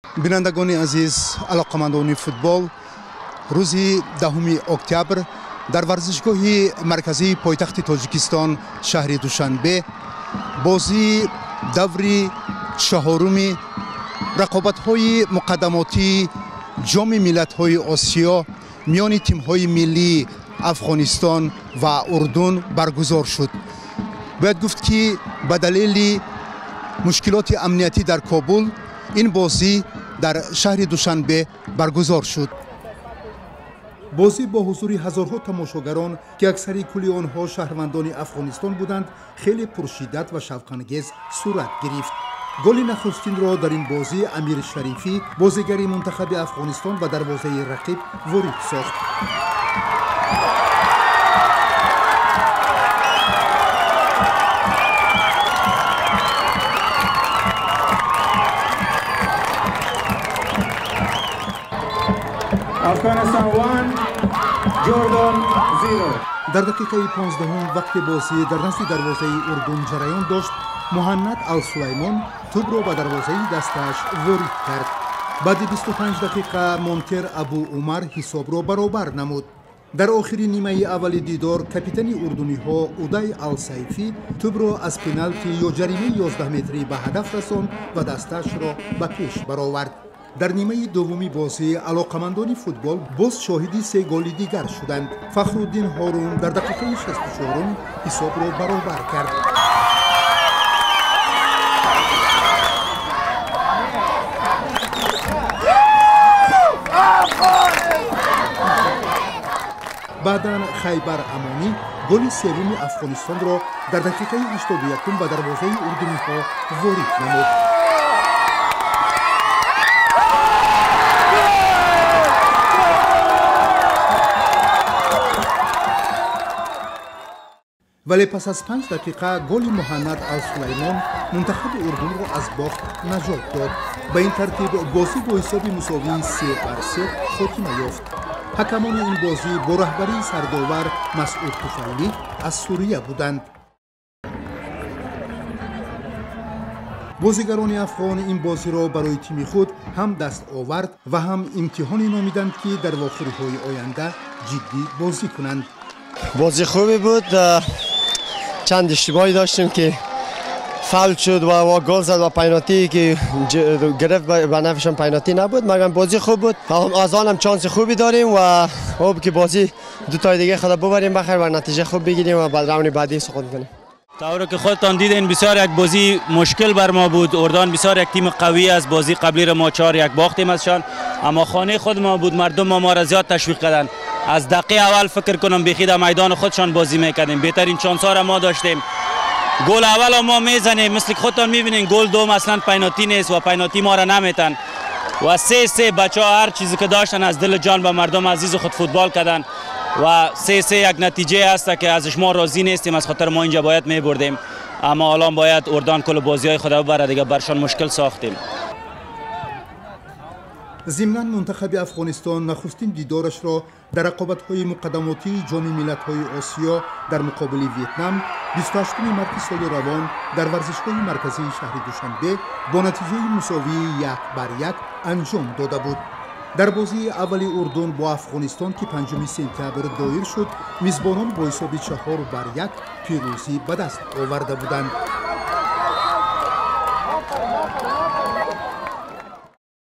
بینندگان عزیز، علاقمندان فوتبال، روز 10 اکتبر در ورزشگاه مرکزی پایتخت تاجیکستان شهر دوشنبه بازی دور چهارم رقابت‌های مقدماتی جام ملت‌های آسیا میان تیم‌های ملی افغانستان و اردن برگزار شد. باید گفت که به دلیل مشکلات امنیتی در کابل این بازی در شهر دوشنبه برگزار شد. بازی با حضور هزارها تماشاگران که اکثر کل آنها شهروندان افغانستان بودند خیلی پرشدت و شوق‌انگیز صورت گرفت. گل نخستین را در این بازی امیر شریفی بازیگر منتخب افغانستان و دروازه رقیب وارد ساخت. افغانستان 1 جردن 0. در دقیقه 15 وقت بازی در نزد دروازه اردن جریان داشت، مهند السلیمان توپ را به دروازه دستش وارد کرد. بعد 25 دقیقه مونتر ابو عمر حساب را برابر نمود. در آخرین نیمه اول دیدار کاپیتان اردنی ها اودای السیفی توپ را از پنالتی یا جریمه 11 متری به هدف رساند و دستش را به پیش برآورد. در نیمه دومی بازی علاقمندان فوتبال باز شاهد 3 گل دیگر شدند. فخرالدین هارون در دقیقه 64 حساب را برابر کرد. بعداً خیبر امانی گل سوم افغانستان را در دقیقه 81 به دروازه اردنی ها وارد نمود. ولی پس از 5 دقیقه گل مهند السلیمان منتخب اردن را از باخت نجات داد. به این ترتیب بازی با حساب مساوی 3-3 خاتمه یافت. حکمان این بازی با رهبری سرداور مسعود طفیلی از سوریه بودند. بازیگران افغان این بازی را برای تیم خود هم دست آورد و هم امتحانی نامیدند که در واخرهای آینده جدی بازی کنند. بازی خوبی بود. چند اشتباهی داشتیم که فاول شد و گل زد و پنالتی که گرفت به نفعشان پنالتی نبود. مگر بازی خوب بود. از آن هم چانس خوبی داریم و خوب که بازی دو تای دیگه خدا ببریم بخیر و نتیجه خوب بگیریم و بعد راند بعدی سقوط کنیم. طوری که خودتان دیدین بسیار یک بازی مشکل بر ما بود. اردن بسیار یک تیم قوی است. بازی قبلی را ما 4-1 باختیم ازشان، اما خانه خود ما بود. مردم ما را زیاد تشویق کردند. از دقیقه اول فکر کنم بیخی در میدان خودشان بازی میکردیم. بهترین شانس ها را ما داشتیم. گل اول ما میزنیم، مثل خودتان میبینین گل دوم اصلا پنالتی نیست و پنالتی ما را نمیتن. و 3-3 بچه‌ها هر چیزی که داشتن از دل جان به مردم عزیز خود فوتبال کردن و 3-3 یک نتیجه است که ازش ما راضی نیستیم. از خاطر ما اینجا باید میبردیم، اما الان باید اردن کل بازی‌های خود ببره دیگه. برشان مشکل ساختیم. ضمناً منتخب افغانستان نخستین دیدارش را در رقابت‌های مقدماتی جام ملت‌های آسیا در مقابل ویتنام 28 مارس سال روان در ورزشگاه مرکزی شهر دوشنبه با نتیجه مساوی 1-1 انجام داده بود. در بازی اول اردن با افغانستان که 5 سپتامبر دایر شد، میزبانان با حساب 4-1 پیروزی به دست آورده بودند.